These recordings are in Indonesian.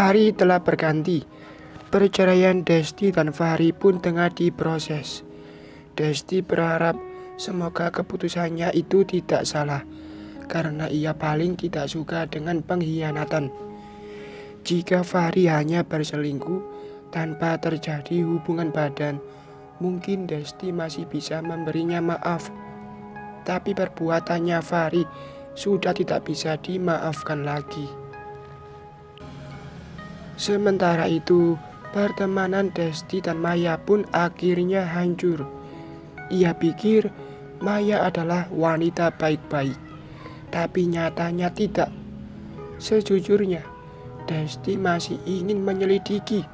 Hari telah berganti. Perceraian Desti dan Fahri pun tengah diproses. Desti berharap semoga keputusannya itu tidak salah, karena ia paling tidak suka dengan pengkhianatan. Jika Fahri hanya berselingkuh tanpa terjadi hubungan badan, mungkin Desti masih bisa memberinya maaf. Tapi perbuatannya Fahri sudah tidak bisa dimaafkan lagi. Sementara itu, pertemanan Desti dan Maya pun akhirnya hancur. Ia pikir Maya adalah wanita baik-baik, tapi nyatanya tidak. Sejujurnya, Desti masih ingin menyelidiki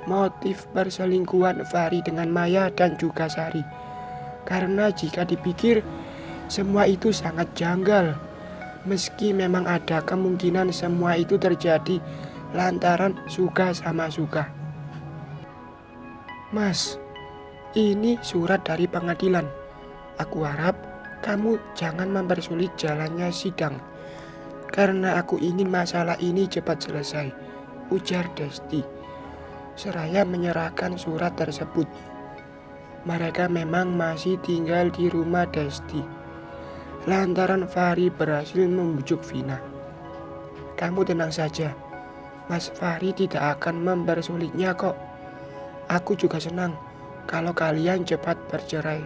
motif perselingkuhan Fahri dengan Maya dan juga Sari. Karena jika dipikir, semua itu sangat janggal. Meski memang ada kemungkinan semua itu terjadi lantaran suka sama suka. Mas, ini surat dari pengadilan. Aku harap kamu jangan mempersulit jalannya sidang, karena aku ingin masalah ini cepat selesai, ujar Desti, seraya menyerahkan surat tersebut. Mereka memang masih tinggal di rumah Desti, lantaran Fahri berhasil membujuk Vina. Kamu tenang saja, Mas Fahri tidak akan mempersulitnya kok. Aku juga senang kalau kalian cepat bercerai,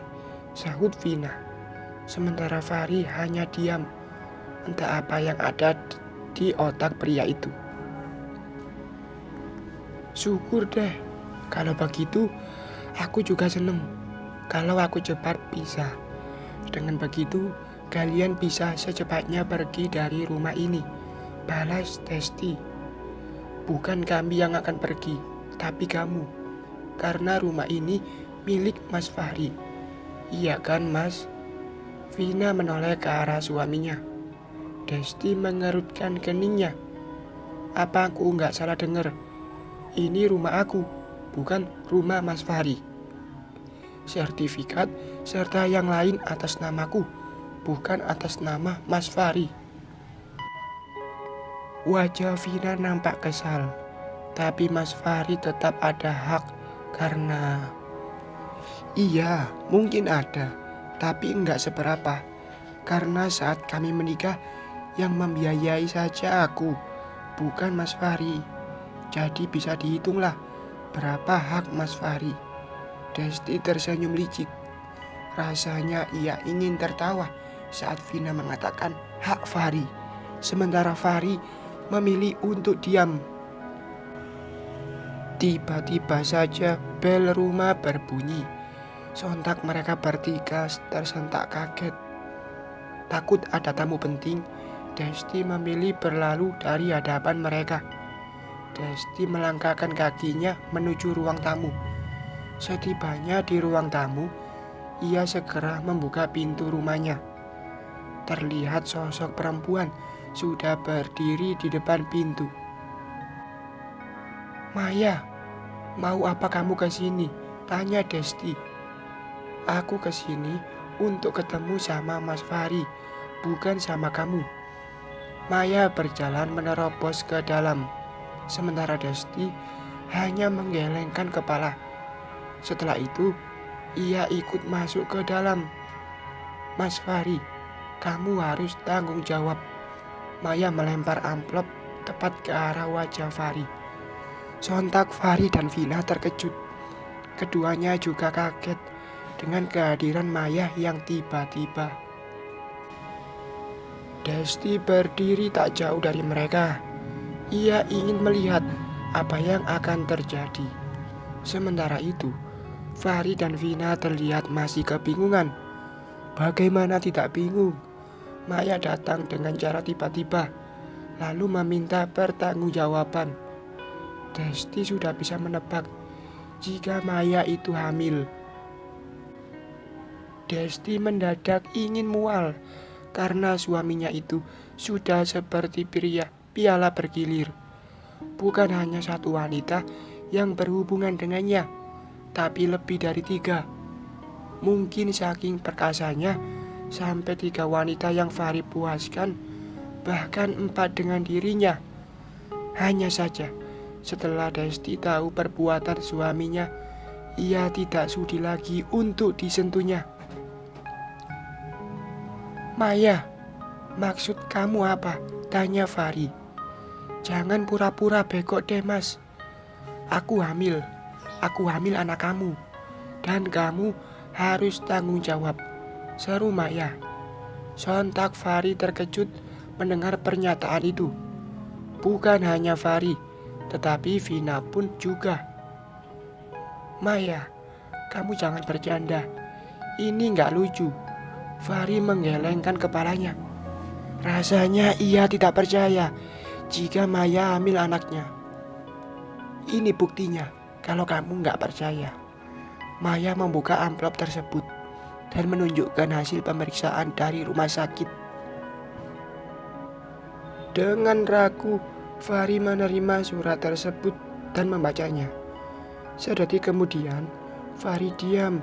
sahut Vina. Sementara Fahri hanya diam, entah apa yang ada di otak pria itu. Syukur deh, kalau begitu aku juga senang kalau aku cepat pisah. Dengan begitu kalian bisa secepatnya pergi dari rumah ini, balas Desti. Bukan kami yang akan pergi, tapi kamu. Karena rumah ini milik Mas Fahri. Iya kan, Mas? Vina menoleh ke arah suaminya. Desti mengerutkan keningnya. Apa aku nggak salah dengar? Ini rumah aku, bukan rumah Mas Fahri. Sertifikat serta yang lain atas namaku, bukan atas nama Mas Fahri. Wajah Vina nampak kesal, tapi Mas Fahri tetap ada hak karena... Iya, mungkin ada, tapi enggak seberapa. Karena saat kami menikah, yang membiayai saja aku, bukan Mas Fahri. Jadi bisa dihitunglah berapa hak Mas Fahri. Desti tersenyum licik. Rasanya ia ingin tertawa saat Vina mengatakan hak Fahri, sementara Fahri memilih untuk diam. Tiba-tiba saja bel rumah berbunyi. Sontak mereka bertiga tersentak kaget. Takut ada tamu penting, Desti memilih berlalu dari hadapan mereka. Desti melangkahkan kakinya menuju ruang tamu. Setibanya di ruang tamu, ia segera membuka pintu rumahnya. Terlihat sosok perempuan sudah berdiri di depan pintu. Maya, mau apa kamu ke sini? Tanya Desti. Aku ke sini untuk ketemu sama Mas Fahri, bukan sama kamu. Maya berjalan menerobos ke dalam, sementara Desti hanya menggelengkan kepala. Setelah itu, ia ikut masuk ke dalam. Mas Fahri, kamu harus tanggung jawab. Maya melempar amplop tepat ke arah wajah Fahri. Sontak Fahri dan Vina terkejut. Keduanya juga kaget dengan kehadiran Maya yang tiba-tiba. Desti berdiri tak jauh dari mereka. Ia ingin melihat apa yang akan terjadi. Sementara itu, Fahri dan Vina terlihat masih kebingungan. Bagaimana tidak bingung? Maya datang dengan cara tiba-tiba, lalu meminta pertanggungjawaban. Desti sudah bisa menebak jika Maya itu hamil. Desti mendadak ingin mual karena suaminya itu sudah seperti piala bergilir. Bukan hanya satu wanita yang berhubungan dengannya, tapi lebih dari 3. Mungkin saking perkasanya, sampai 3 wanita yang Fahri puaskan, bahkan 4 dengan dirinya. Hanya saja, Setelah Desti tahu perbuatan suaminya, ia tidak sudi lagi untuk disentuhnya. "Maya, maksud kamu apa?" tanya Fahri. "Jangan pura-pura bego deh Mas. Aku hamil anak kamu. Dan kamu harus tanggung jawab," seru Maya. Sontak Fahri terkejut mendengar pernyataan itu. Bukan hanya Fahri, tetapi Vina pun juga. "Maya, kamu jangan bercanda. Ini nggak lucu." Fahri menggelengkan kepalanya. Rasanya ia tidak percaya jika Maya hamil anaknya. "Ini buktinya kalau kamu nggak percaya." Maya membuka amplop tersebut dan menunjukkan hasil pemeriksaan dari rumah sakit. Dengan ragu, Fahri menerima surat tersebut dan membacanya. Sedetik kemudian, Fahri diam,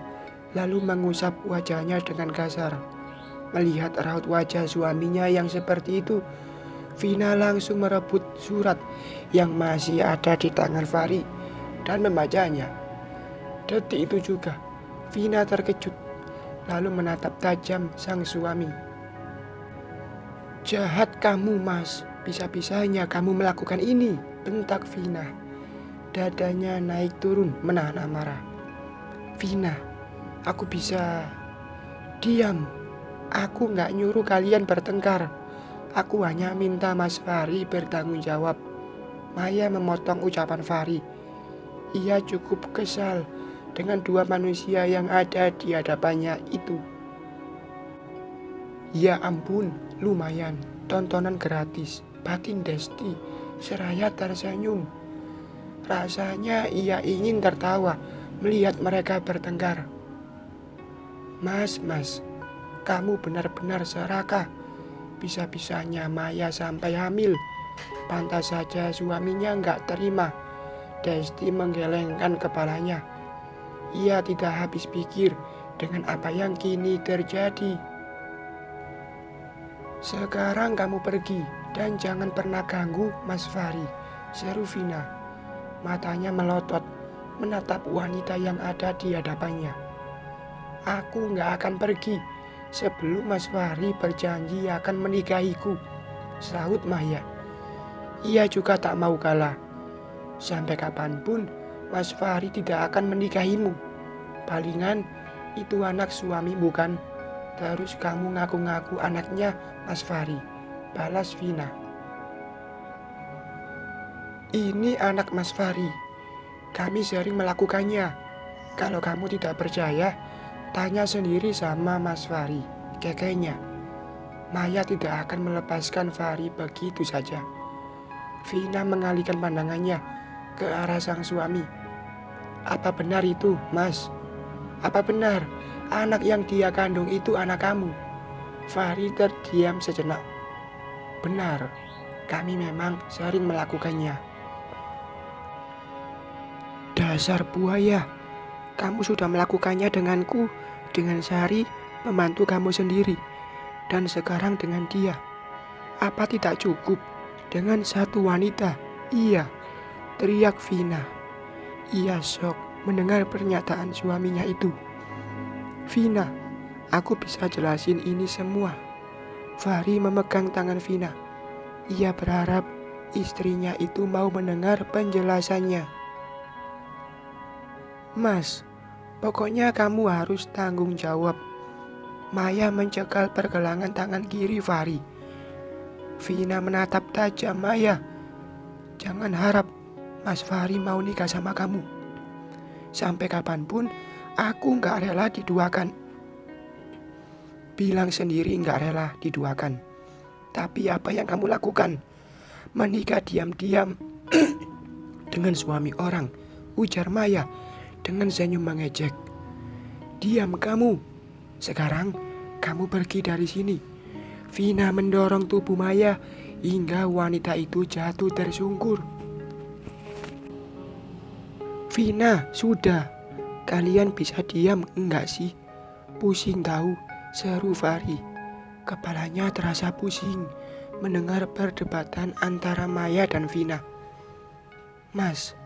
lalu mengusap wajahnya dengan kasar. Melihat raut wajah suaminya yang seperti itu, Vina langsung merebut surat yang masih ada di tangan Fahri dan membacanya. Detik itu juga, Vina terkejut, lalu menatap tajam sang suami. "Jahat kamu, Mas. Bisa-bisanya kamu melakukan ini," bentak Vina. Dadanya naik turun menahan amarah. "Vina, aku bisa..." "Diam. Aku nggak nyuruh kalian bertengkar. Aku hanya minta Mas Fahri bertanggung jawab." Maya memotong ucapan Fahri. Ia cukup kesal dengan dua manusia yang ada di hadapannya itu. "Ya ampun, lumayan tontonan gratis," batin Desti seraya tersenyum. Rasanya ia ingin tertawa melihat mereka bertengkar. Mas, kamu benar-benar serakah. Bisa-bisanya Maya sampai hamil. Pantas saja suaminya nggak terima." Desti menggelengkan kepalanya. Ia tidak habis pikir dengan apa yang kini terjadi. "Sekarang kamu pergi dan jangan pernah ganggu Mas Fahri," seru Vina. Matanya melotot menatap wanita yang ada di hadapannya. "Aku nggak akan pergi sebelum Mas Fahri berjanji akan menikahiku," sahut Maya. Ia juga tak mau kalah. "Sampai kapanpun Mas Fahri tidak akan menikahimu. Palingan itu anak suami bukan? Terus kamu ngaku-ngaku anaknya Mas Fahri," balas Vina. "Ini anak Mas Fahri. Kami sering melakukannya. Kalau kamu tidak percaya, tanya sendiri sama Mas Fahri," kekenya. Maya tidak akan melepaskan Fahri begitu saja. Vina mengalihkan pandangannya ke arah sang suami. "Apa benar itu, Mas? Apa benar anak yang dia kandung itu anak kamu?" Fahri terdiam sejenak. "Benar, kami memang sering melakukannya." "Dasar buaya, kamu sudah melakukannya denganku, dengan Sari, pembantu kamu sendiri, dan sekarang dengan dia. Apa tidak cukup dengan satu wanita?" "Iya," teriak Vina. Ia syok mendengar pernyataan suaminya itu. "Vina, aku bisa jelasin ini semua." Fahri memegang tangan Vina. Ia berharap istrinya itu mau mendengar penjelasannya. "Mas, pokoknya kamu harus tanggung jawab." Maya mencekal pergelangan tangan kiri Fahri. Vina menatap tajam Maya. "Jangan harap Mas Fahri mau nikah sama kamu. Sampai kapanpun aku gak rela diduakan." "Bilang sendiri gak rela diduakan. Tapi apa yang kamu lakukan? Menikah diam-diam dengan suami orang," ujar Maya dengan senyum mengejek. "Diam kamu. Sekarang kamu pergi dari sini." Vina mendorong tubuh Maya hingga wanita itu jatuh tersungkur. "Vina, sudah. Kalian bisa diam enggak sih? Pusing tahu," seru Fahri. Kepalanya terasa pusing mendengar perdebatan antara Maya dan Vina. Mas,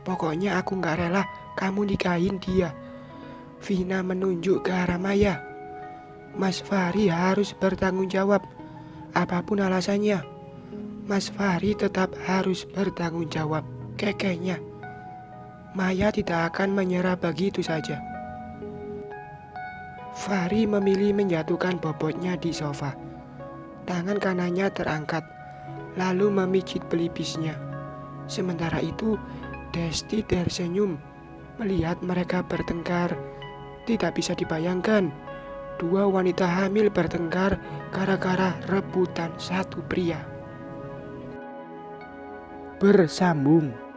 pokoknya aku gak rela kamu nikahin dia. Vina menunjuk ke arah Maya. Mas Fahri harus bertanggung jawab, apapun alasannya. Mas Fahri tetap harus bertanggung jawab, kekehnya. Maya tidak akan menyerah begitu saja. Fahri memilih menjatuhkan bobotnya di sofa. Tangan kanannya terangkat, lalu memijit pelipisnya. Sementara itu, Desti tersenyum melihat mereka bertengkar. Tidak bisa dibayangkan, dua wanita hamil bertengkar gara-gara rebutan satu pria. Bersambung.